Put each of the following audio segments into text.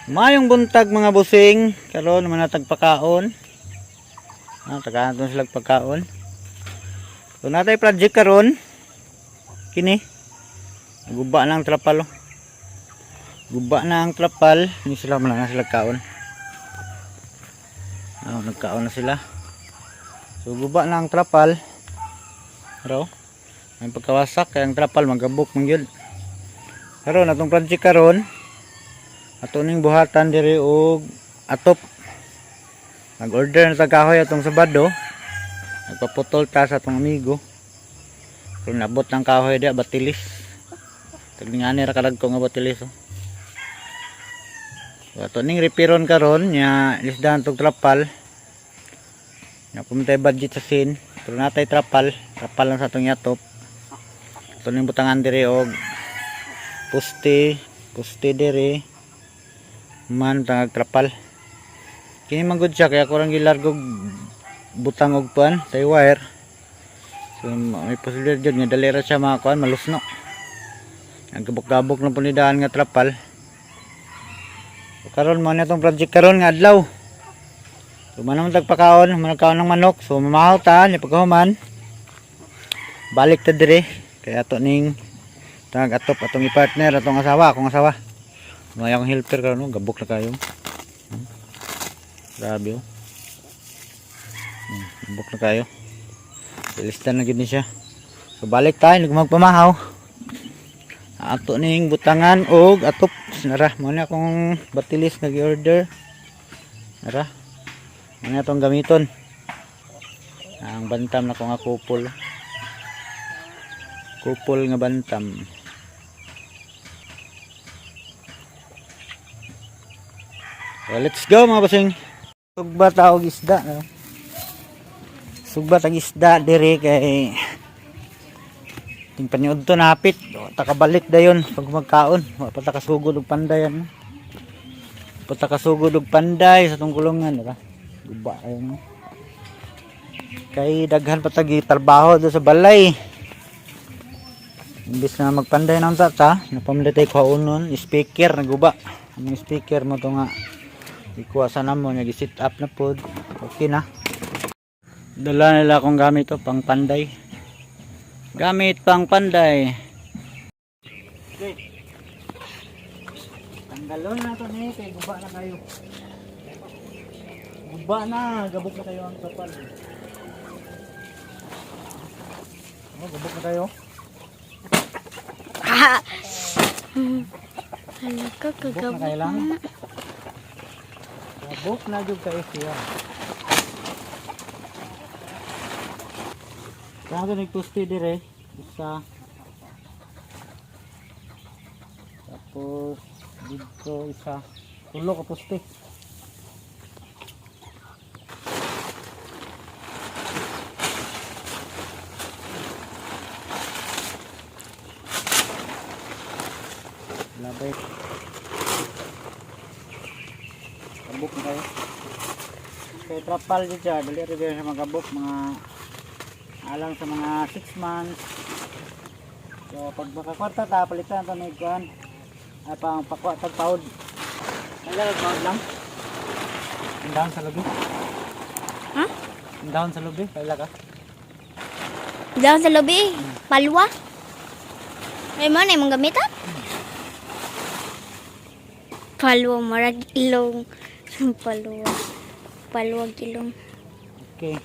Mayong buntag mga busing, karon naman natag pagkaon. Tagahan to sila pagkaon. So natay project karon. Kini. Guba na ang trapal. Guba na ang trapal, ni sila man na sila kaon. Nagkaon na sila. So guba na ang trapal. Pero ang pagkawasak kay ang trapal magabok man gyud. Karon atong project karon ato ning buhatan diri og atop. Nag-order na sa kahoy atong Sabado. Nagpaputol ta sa atong amigo. Kung nabot ng kahoy dia batilis. Tagdingani ra kadagko nga batilis oh. So, ato ning repairon karon nya lisdan tog trapal. Nya pumitay budget sa sin. Pero natay trapal lang sa atong yatop. Ato ning butangan diri og poste diri. Man tangag trapal kini manggod siya kaya kurang gilargog butang og pan tay wire, so may posibilidad jud nga dali ra siya makakuan malusno ang gabok-gabok na punidaan nga trapal. So karon mo na itong project karon nga adlaw, so manang tagpakaon managkaon ng manok, so mamahaw ta ni pagkahuman balik ta dire kaya ato ning tangag atop atong i-partner atong akong asawa. May akong helper karon no, gabok na kayo. Grabe oh. Gabok na kayo. Ilistan na gid ni siya. So balik tayo magpamahaw. Ato ning butangan og atop nara mo na akong batilis nag-order. Nara. Ano atong gamiton? Ang bantam na ko nga kupol. Kupol nga bantam. So, let's go mga basing. Sugba taog isda no? Sugba tag isda dire kay ting paniud to napit takabalik dayon pag magkaon patakasugod og panday ano? Patakasugod og panday sa tong kulungan diba? Guba kayo no? Kay daghan patagi trabaho do sa balay. Imbis na magpanday na unsa ta napamalitay ko unon speaker naguba ang speaker mo to nga ikuha sa namo nga gi-set up na pod. Okay na. Dala nila akong gamit to pang panday. Gamit pang panday. Okay. Tanggalon na to ni kay guba na kayo. Guba na, gabok na kayo ang kapal. Gabok na kayo. Hala ka kagabok na. Gabok na jud kayo siya. Kaya nagposte dire isa. Tapos dito isa. Tulo ka poste. Labay. Gabok na kayo. Kaya trapal dyan siya. Dali rin sa mga gabok. Mga alang sa mga 6 months. So pag makakwarta ta, palitan ito na ikuhan. Pang pakwa, tagpaud. Kaya tagpaud lang. Ang dahon sa lubi. Ha? Ang dahon sa lubi. Kaya ka. Dahon sa lobby? Palwa? Ay mo na yung gamit ha? Palwa, marag ilong. Palwa ilong. Okay.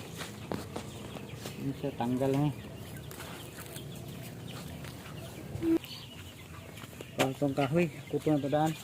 Ini siya tanggal nih. Itong kahoy, kuto na tadaan.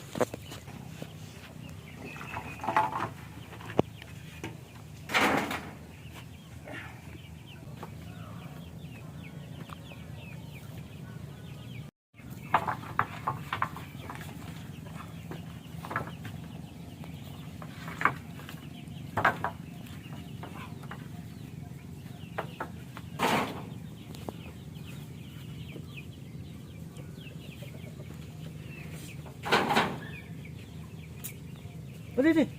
Udah deh.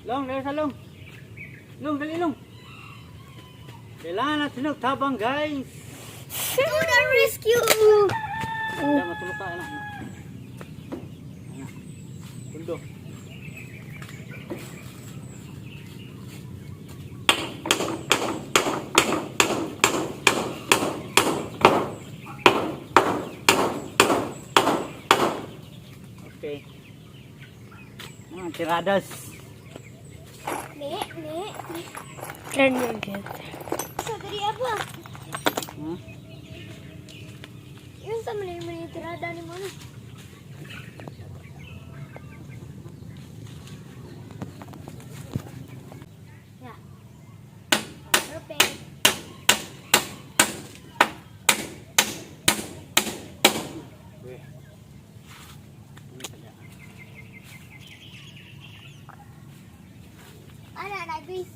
Long, dali sa long. Long, dali long. Kailangan natin tabang guys. To the rescue! Kaya matulog ka anak. Pundo. Okay. Mga tiradas. Nek. Turn your head. Sa tadi apa? Hmm? Yun sa mali tirada ni mo. Ya. Perfect. Okay. Ada guys.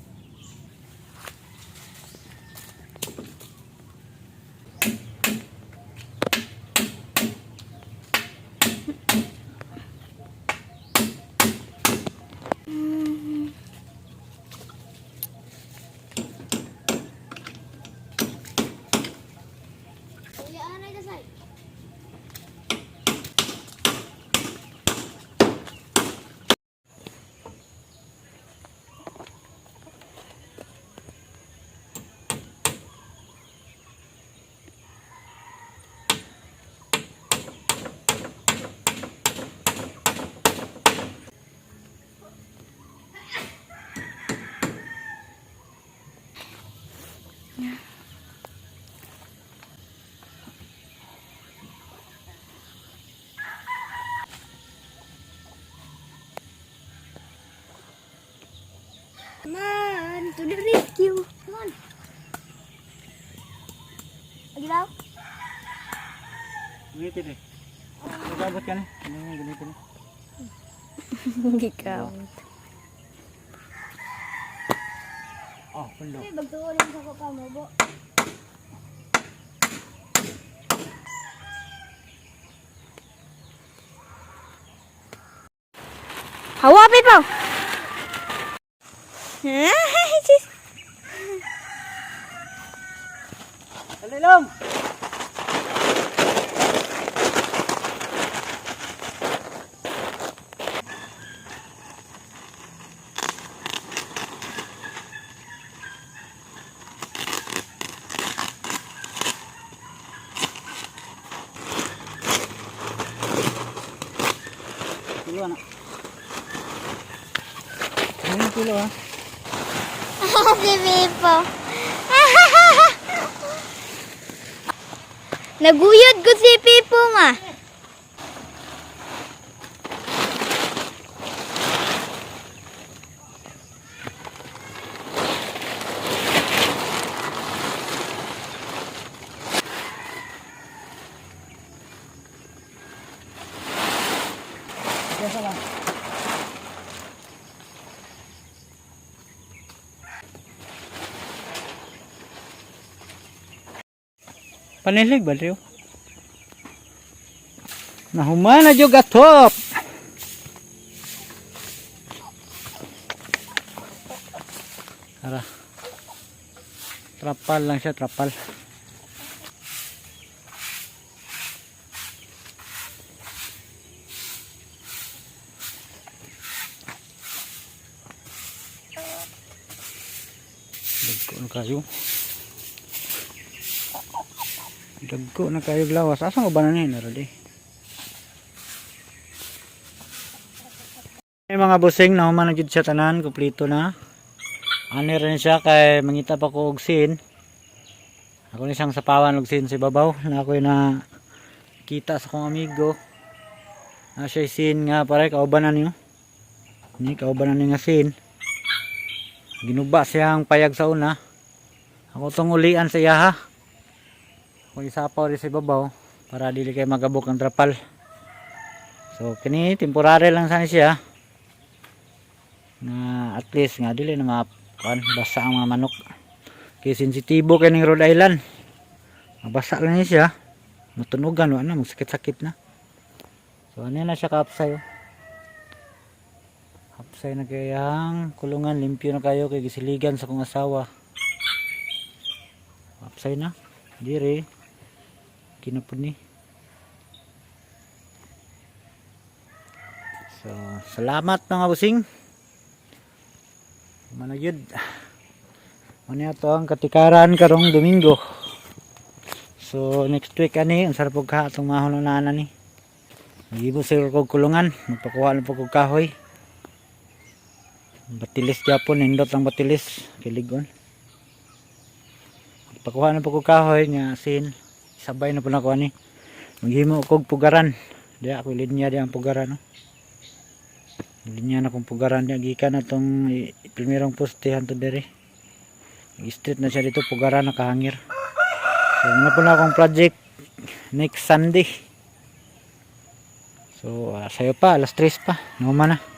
Come on, to the rescue. Come on. Lagi daw? Gunitin eh. Nagabot ka na. Gunitin eh. Hindi ka. Oh, pundo. Ay, bagtuulin sa kuka mo, bo. Hawa, Pipaw! Dali lang! Kilo anak. Ayun kilo ah. Si Pipaw. Naguyod ko si Pipo ma. Biasa lang. Panilig ba rin? Nahumana jud gatop. Tara. Trapal lang siya, trapal. Dagko na kayo. Dagko na kayo lawas. Asa ko ba na niya narali? May mga busing na human na jud siya tanan, kumpleto na. Ani rin siya kay mangita pa ko og sin. Ako ni siyang sapawan og sin sa babaw na ako na kita sa kong amigo. Na siya sin nga pare kaubanan niyo. Ni kaubanan ni nga sin. Ginuba siyang payag sa una. Ako tong ulian sa iya ha. Kung isapaw rin sa babaw para dili kay magabok ang trapal. So kini temporary lang sana siya. Na at least nga dili na basa ang mga manok. Kay sensitibo kay ning Rhode Island. Mabasa lang niya siya. Matunugan wala na magsakit-sakit na. So ano na siya ka-upsay. Upsay na kayang kulungan, limpyo na kayo kay gisiligan sa kong asawa. Usay na. Dire. Kinapod ni. So, salamat mga busing. Managyod. Muna to ang katikaran karong Domingo. So, next week ani, ang sarap pag ka itong mahon na ni. Nagibo sa kog kulungan. Magpakuha ng pagkog kahoy. Batilis Japon, nindot ang batilis. Kiligon. Pakuha na pagkog kahoy nga sin. Sabay na po na ko ni. Maghimo kog pugaran. Di ako linya di ang pugaran. No? Linya na kong pugaran. Gikan na itong primerong poste hanto dere. Street na siya dito pugaran nakahangir. So muna po na akong project next Sunday. So sayo pa, alas 3 pa. Naman na.